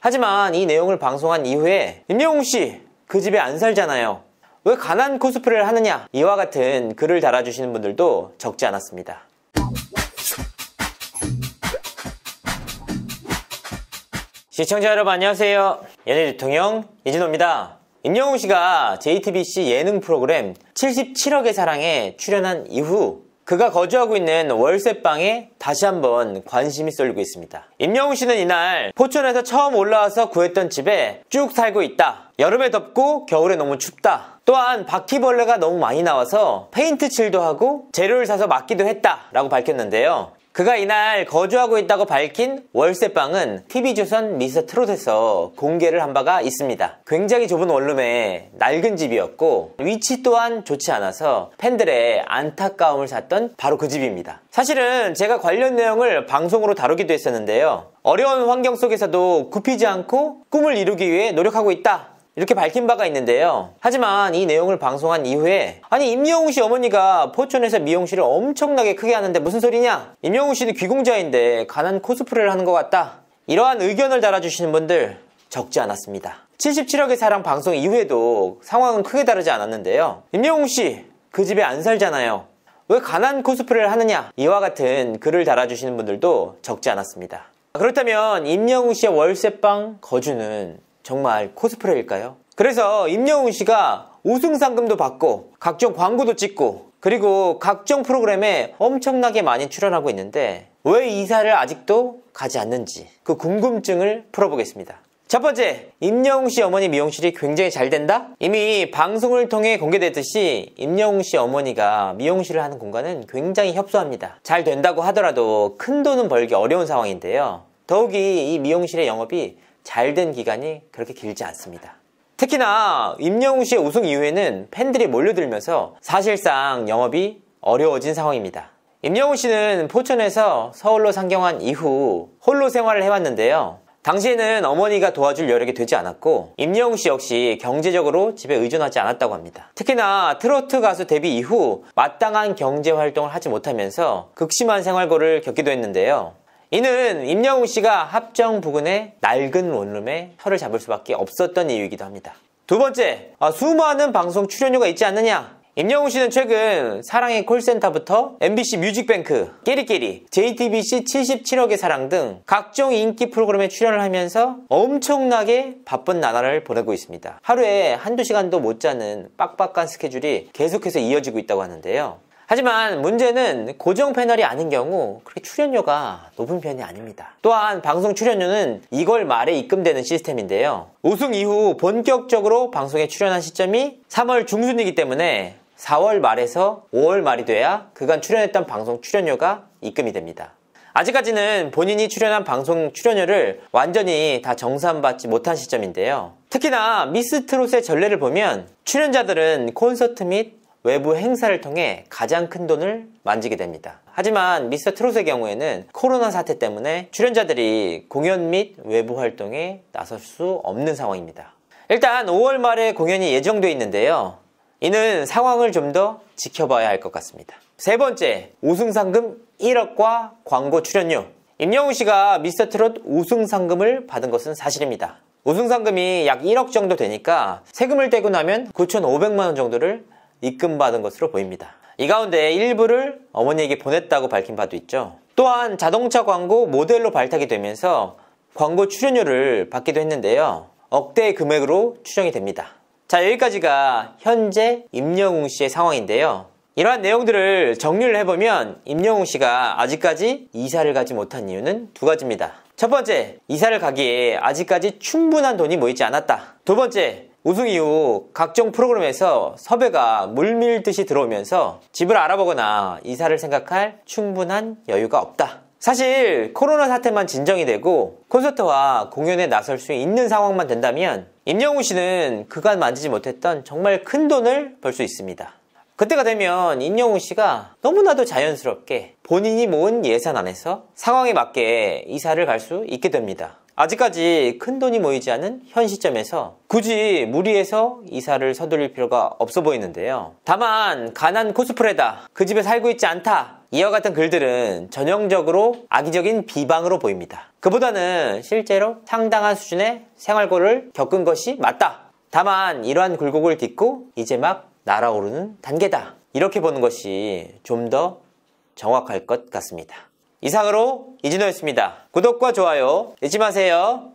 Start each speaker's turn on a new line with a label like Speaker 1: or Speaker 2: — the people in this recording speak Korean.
Speaker 1: 하지만 이 내용을 방송한 이후에 임영웅씨 그 집에 안 살잖아요. 왜 가난 코스프레를 하느냐? 이와 같은 글을 달아주시는 분들도 적지 않았습니다. 시청자 여러분 안녕하세요. 연예대통령 이진호입니다. 임영웅씨가 JTBC 예능 프로그램 77억의 사랑에 출연한 이후 그가 거주하고 있는 월세방에 다시 한번 관심이 쏠리고 있습니다. 임영웅씨는 이날 포천에서 처음 올라와서 구했던 집에 쭉 살고 있다. 여름에 덥고 겨울에 너무 춥다. 또한 바퀴벌레가 너무 많이 나와서 페인트 칠도 하고 재료를 사서 맡기도 했다 라고 밝혔는데요. 그가 이날 거주하고 있다고 밝힌 월세방은 TV조선 미스터트롯에서 공개를 한 바가 있습니다. 굉장히 좁은 원룸에 낡은 집이었고 위치 또한 좋지 않아서 팬들의 안타까움을 샀던 바로 그 집입니다. 사실은 제가 관련 내용을 방송으로 다루기도 했었는데요. 어려운 환경 속에서도 굽히지 않고 꿈을 이루기 위해 노력하고 있다. 이렇게 밝힌 바가 있는데요. 하지만 이 내용을 방송한 이후에 아니 임영웅씨 어머니가 포천에서 미용실을 엄청나게 크게 하는데 무슨 소리냐? 임영웅씨는 귀공자인데 가난 코스프레를 하는 것 같다. 이러한 의견을 달아주시는 분들 적지 않았습니다. 77억의 사랑 방송 이후에도 상황은 크게 다르지 않았는데요. 임영웅씨 그 집에 안 살잖아요. 왜 가난 코스프레를 하느냐? 이와 같은 글을 달아주시는 분들도 적지 않았습니다. 그렇다면 임영웅씨의 월세방 거주는 정말 코스프레일까요? 그래서 임영웅씨가 우승상금도 받고 각종 광고도 찍고 그리고 각종 프로그램에 엄청나게 많이 출연하고 있는데 왜 이사를 아직도 가지 않는지 그 궁금증을 풀어보겠습니다. 첫 번째, 임영웅씨 어머니 미용실이 굉장히 잘 된다? 이미 방송을 통해 공개됐듯이 임영웅씨 어머니가 미용실을 하는 공간은 굉장히 협소합니다. 잘 된다고 하더라도 큰 돈은 벌기 어려운 상황인데요. 더욱이 이 미용실의 영업이 잘 된 기간이 그렇게 길지 않습니다. 특히나 임영웅씨의 우승 이후에는 팬들이 몰려들면서 사실상 영업이 어려워진 상황입니다. 임영웅씨는 포천에서 서울로 상경한 이후 홀로 생활을 해왔는데요. 당시에는 어머니가 도와줄 여력이 되지 않았고 임영웅씨 역시 경제적으로 집에 의존하지 않았다고 합니다. 특히나 트로트 가수 데뷔 이후 마땅한 경제활동을 하지 못하면서 극심한 생활고를 겪기도 했는데요. 이는 임영웅씨가 합정 부근의 낡은 원룸에 혀를 잡을 수밖에 없었던 이유이기도 합니다. 두 번째, 수많은 방송 출연료가 있지 않느냐? 임영웅씨는 최근 사랑의 콜센터부터 MBC 뮤직뱅크, 끼리끼리, JTBC 77억의 사랑 등 각종 인기 프로그램에 출연을 하면서 엄청나게 바쁜 나날을 보내고 있습니다. 하루에 한두 시간도 못 자는 빡빡한 스케줄이 계속해서 이어지고 있다고 하는데요. 하지만 문제는 고정 패널이 아닌 경우 그렇게 출연료가 높은 편이 아닙니다. 또한 방송 출연료는 2월 말에 입금되는 시스템인데요. 우승 이후 본격적으로 방송에 출연한 시점이 3월 중순이기 때문에 4월 말에서 5월 말이 돼야 그간 출연했던 방송 출연료가 입금이 됩니다. 아직까지는 본인이 출연한 방송 출연료를 완전히 다 정산받지 못한 시점인데요. 특히나 미스트롯의 전례를 보면 출연자들은 콘서트 및 외부 행사를 통해 가장 큰 돈을 만지게 됩니다. 하지만 미스터트롯의 경우에는 코로나 사태 때문에 출연자들이 공연 및 외부 활동에 나설 수 없는 상황입니다. 일단 5월 말에 공연이 예정되어 있는데요. 이는 상황을 좀 더 지켜봐야 할 것 같습니다. 세 번째, 우승상금 1억과 광고 출연료. 임영웅씨가 미스터트롯 우승상금을 받은 것은 사실입니다. 우승상금이 약 1억 정도 되니까 세금을 떼고 나면 9,500만 원 정도를 입금받은 것으로 보입니다. 이 가운데 일부를 어머니에게 보냈다고 밝힌 바도 있죠. 또한 자동차 광고 모델로 발탁이 되면서 광고 출연료를 받기도 했는데요. 억대의 금액으로 추정이 됩니다. 자, 여기까지가 현재 임영웅씨의 상황인데요. 이러한 내용들을 정리를 해보면 임영웅씨가 아직까지 이사를 가지 못한 이유는 두 가지입니다. 첫 번째, 이사를 가기에 아직까지 충분한 돈이 모이지 않았다. 두 번째, 우승 이후 각종 프로그램에서 섭외가 물밀듯이 들어오면서 집을 알아보거나 이사를 생각할 충분한 여유가 없다. 사실 코로나 사태만 진정이 되고 콘서트와 공연에 나설 수 있는 상황만 된다면 임영웅씨는 그간 만지지 못했던 정말 큰 돈을 벌 수 있습니다. 그때가 되면 임영웅씨가 너무나도 자연스럽게 본인이 모은 예산 안에서 상황에 맞게 이사를 갈 수 있게 됩니다. 아직까지 큰돈이 모이지 않은 현 시점에서 굳이 무리해서 이사를 서둘릴 필요가 없어 보이는데요. 다만 가난 코스프레다, 그 집에 살고 있지 않다, 이와 같은 글들은 전형적으로 악의적인 비방으로 보입니다. 그보다는 실제로 상당한 수준의 생활고를 겪은 것이 맞다. 다만 이러한 굴곡을 딛고 이제 막 날아오르는 단계다, 이렇게 보는 것이 좀 더 정확할 것 같습니다. 이상으로 이진호였습니다. 구독과 좋아요 잊지 마세요.